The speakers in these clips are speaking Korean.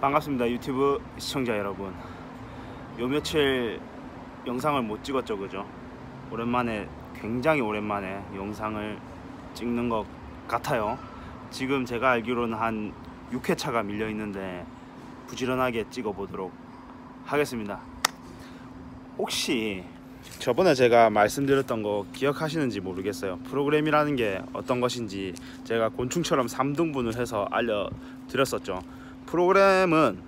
반갑습니다. 유튜브 시청자 여러분. 요 며칠 영상을 못 찍었죠, 그죠? 오랜만에, 굉장히 오랜만에 영상을 찍는 것 같아요. 지금 제가 알기로는 한 6회차가 밀려 있는데 부지런하게 찍어 보도록 하겠습니다. 혹시 저번에 제가 말씀드렸던 거 기억하시는지 모르겠어요. 프로그램이라는 게 어떤 것인지 제가 곤충처럼 3등분을 해서 알려드렸었죠. 프로그램은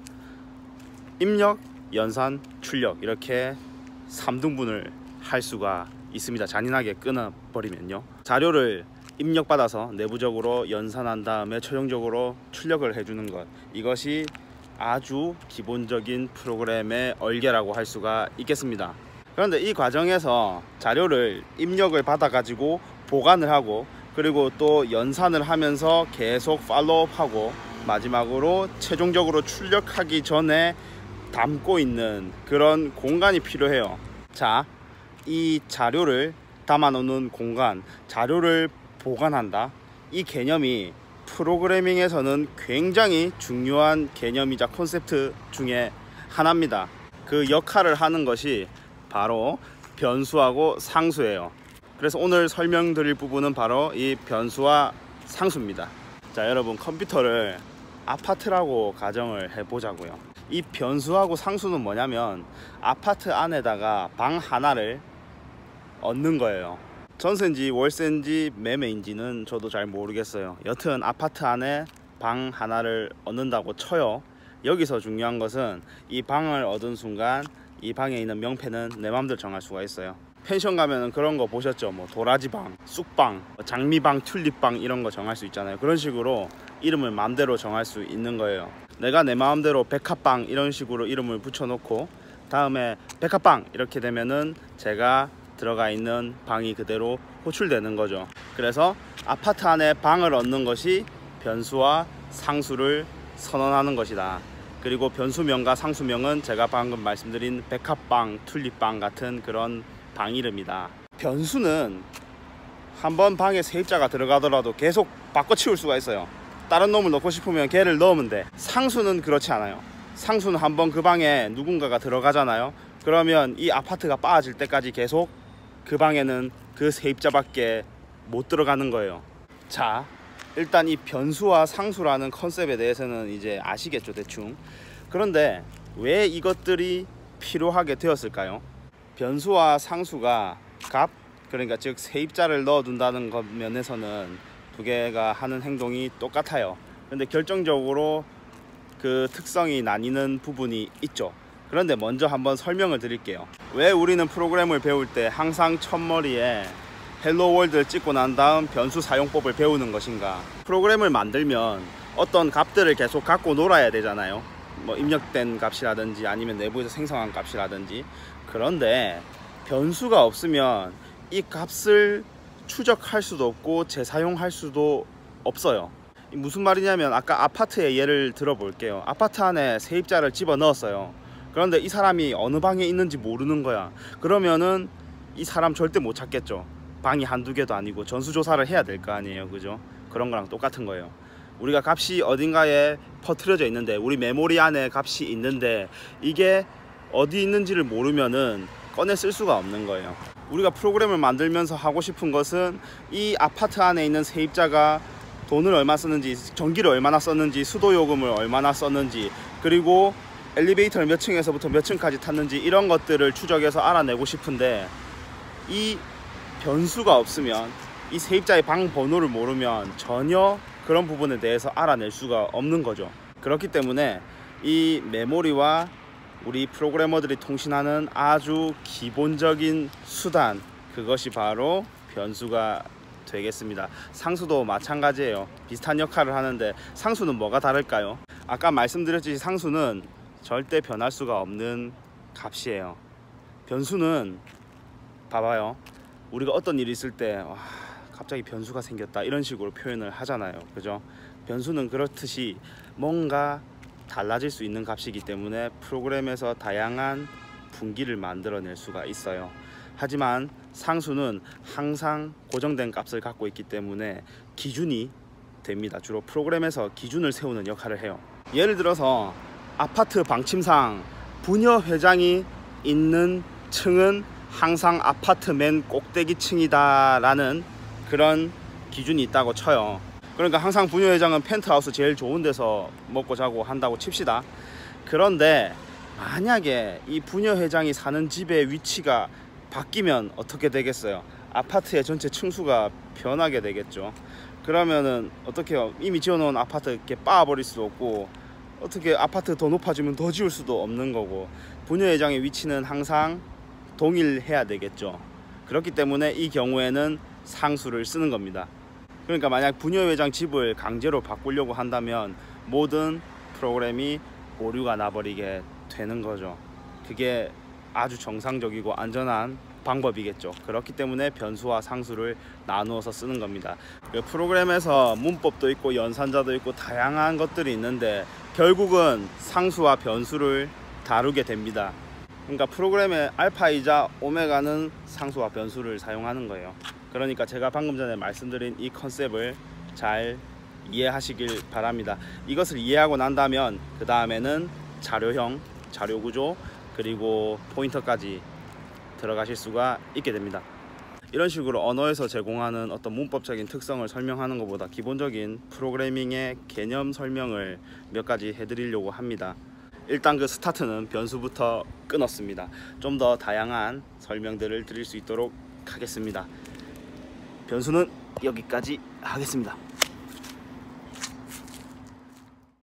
입력, 연산, 출력 이렇게 3등분을 할 수가 있습니다. 잔인하게 끊어버리면요. 자료를 입력받아서 내부적으로 연산한 다음에 최종적으로 출력을 해주는 것, 이것이 아주 기본적인 프로그램의 얼개라고 할 수가 있겠습니다. 그런데 이 과정에서 자료를 입력을 받아 가지고 보관을 하고, 그리고 또 연산을 하면서 계속 팔로우업하고, 마지막으로 최종적으로 출력하기 전에 담고 있는 그런 공간이 필요해요. 자, 이 자료를 담아 놓는 공간, 자료를 보관한다, 이 개념이 프로그래밍에서는 굉장히 중요한 개념이자 콘셉트 중에 하나입니다. 그 역할을 하는 것이 바로 변수하고 상수예요. 그래서 오늘 설명드릴 부분은 바로 이 변수와 상수입니다. 자, 여러분, 컴퓨터를 아파트라고 가정을 해보자고요. 이 변수하고 상수는 뭐냐면 아파트 안에다가 방 하나를 얻는 거예요. 전세인지 월세인지 매매인지는 저도 잘 모르겠어요. 여튼 아파트 안에 방 하나를 얻는다고 쳐요. 여기서 중요한 것은 이 방을 얻은 순간 이 방에 있는 명패는 내 마음대로 정할 수가 있어요. 펜션 가면은 그런 거 보셨죠? 뭐 도라지방, 쑥방, 장미방, 튤립방 이런 거 정할 수 있잖아요. 그런 식으로 이름을 마음대로 정할 수 있는 거예요. 내가 내 마음대로 백합방 이런 식으로 이름을 붙여놓고 다음에 백합방 이렇게 되면은 제가 들어가 있는 방이 그대로 호출되는 거죠. 그래서 아파트 안에 방을 얻는 것이 변수와 상수를 선언하는 것이다. 그리고 변수명과 상수명은 제가 방금 말씀드린 백합방, 튤립방 같은 그런 방 이름이다. 변수는 한번 방에 세입자가 들어가더라도 계속 바꿔치울 수가 있어요. 다른 놈을 넣고 싶으면 걔를 넣으면 돼. 상수는 그렇지 않아요. 상수는 한번 그 방에 누군가가 들어가잖아요. 그러면 이 아파트가 빠질 때까지 계속 그 방에는 그 세입자밖에 못 들어가는 거예요. 자, 일단 이 변수와 상수라는 컨셉에 대해서는 이제 아시겠죠, 대충. 그런데 왜 이것들이 필요하게 되었을까요? 변수와 상수가 값, 그러니까 즉 세입자를 넣어둔다는 것 면에서는 두 개가 하는 행동이 똑같아요. 근데 결정적으로 그 특성이 나뉘는 부분이 있죠. 그런데 먼저 한번 설명을 드릴게요. 왜 우리는 프로그램을 배울 때 항상 첫머리에 헬로 월드를 찍고 난 다음 변수 사용법을 배우는 것인가? 프로그램을 만들면 어떤 값들을 계속 갖고 놀아야 되잖아요. 뭐 입력된 값이라든지 아니면 내부에서 생성한 값이라든지. 그런데 변수가 없으면 이 값을 추적할 수도 없고 재사용할 수도 없어요. 무슨 말이냐면 아까 아파트의 예를 들어볼게요. 아파트 안에 세입자를 집어넣었어요. 그런데 이 사람이 어느 방에 있는지 모르는 거야. 그러면은 이 사람 절대 못 찾겠죠. 방이 한두 개도 아니고 전수조사를 해야 될 거 아니에요, 그죠? 그런 거랑 똑같은 거예요. 우리가 값이 어딘가에 퍼뜨려져 있는데, 우리 메모리 안에 값이 있는데 이게 어디 있는지를 모르면은 꺼내 쓸 수가 없는 거예요. 우리가 프로그램을 만들면서 하고 싶은 것은 이 아파트 안에 있는 세입자가 돈을 얼마 썼는지, 전기를 얼마나 썼는지, 수도요금을 얼마나 썼는지, 그리고 엘리베이터를 몇 층에서부터 몇 층까지 탔는지 이런 것들을 추적해서 알아내고 싶은데, 이 변수가 없으면, 이 세입자의 방 번호를 모르면 전혀 그런 부분에 대해서 알아낼 수가 없는 거죠. 그렇기 때문에 이 메모리와 우리 프로그래머들이 통신하는 아주 기본적인 수단, 그것이 바로 변수가 되겠습니다. 상수도 마찬가지예요. 비슷한 역할을 하는데 상수는 뭐가 다를까요? 아까 말씀드렸듯이 상수는 절대 변할 수가 없는 값이에요. 변수는 봐봐요. 우리가 어떤 일이 있을 때 와, 갑자기 변수가 생겼다 이런 식으로 표현을 하잖아요, 그죠? 변수는 그렇듯이 뭔가 달라질 수 있는 값이기 때문에 프로그램에서 다양한 분기를 만들어낼 수가 있어요. 하지만 상수는 항상 고정된 값을 갖고 있기 때문에 기준이 됩니다. 주로 프로그램에서 기준을 세우는 역할을 해요. 예를 들어서 아파트 방침상 부녀 회장이 있는 층은 항상 아파트 맨 꼭대기 층이다 라는 그런 기준이 있다고 쳐요. 그러니까 항상 부녀 회장은 펜트하우스 제일 좋은 데서 먹고 자고 한다고 칩시다. 그런데 만약에 이 부녀 회장이 사는 집의 위치가 바뀌면 어떻게 되겠어요? 아파트의 전체 층수가 변하게 되겠죠. 그러면은 어떻게 해요? 이미 지어놓은 아파트 이렇게 빻아버릴 수도 없고, 어떻게 아파트 더 높아지면 더 지을 수도 없는 거고, 부녀 회장의 위치는 항상 동일해야 되겠죠. 그렇기 때문에 이 경우에는 상수를 쓰는 겁니다. 그러니까 만약 부녀 회장 집을 강제로 바꾸려고 한다면 모든 프로그램이 오류가 나버리게 되는 거죠. 그게 아주 정상적이고 안전한 방법이겠죠. 그렇기 때문에 변수와 상수를 나누어서 쓰는 겁니다. 그 프로그램에서 문법도 있고 연산자도 있고 다양한 것들이 있는데 결국은 상수와 변수를 다루게 됩니다. 그러니까 프로그램의 알파이자 오메가는 상수와 변수를 사용하는 거예요. 그러니까 제가 방금 전에 말씀드린 이 컨셉을 잘 이해하시길 바랍니다. 이것을 이해하고 난다면 그 다음에는 자료형, 자료구조, 그리고 포인터까지 들어가실 수가 있게 됩니다. 이런 식으로 언어에서 제공하는 어떤 문법적인 특성을 설명하는 것보다 기본적인 프로그래밍의 개념 설명을 몇 가지 해드리려고 합니다. 일단 그 스타트는 변수부터 끊었습니다. 좀 더 다양한 설명들을 드릴 수 있도록 하겠습니다. 변수는 여기까지 하겠습니다.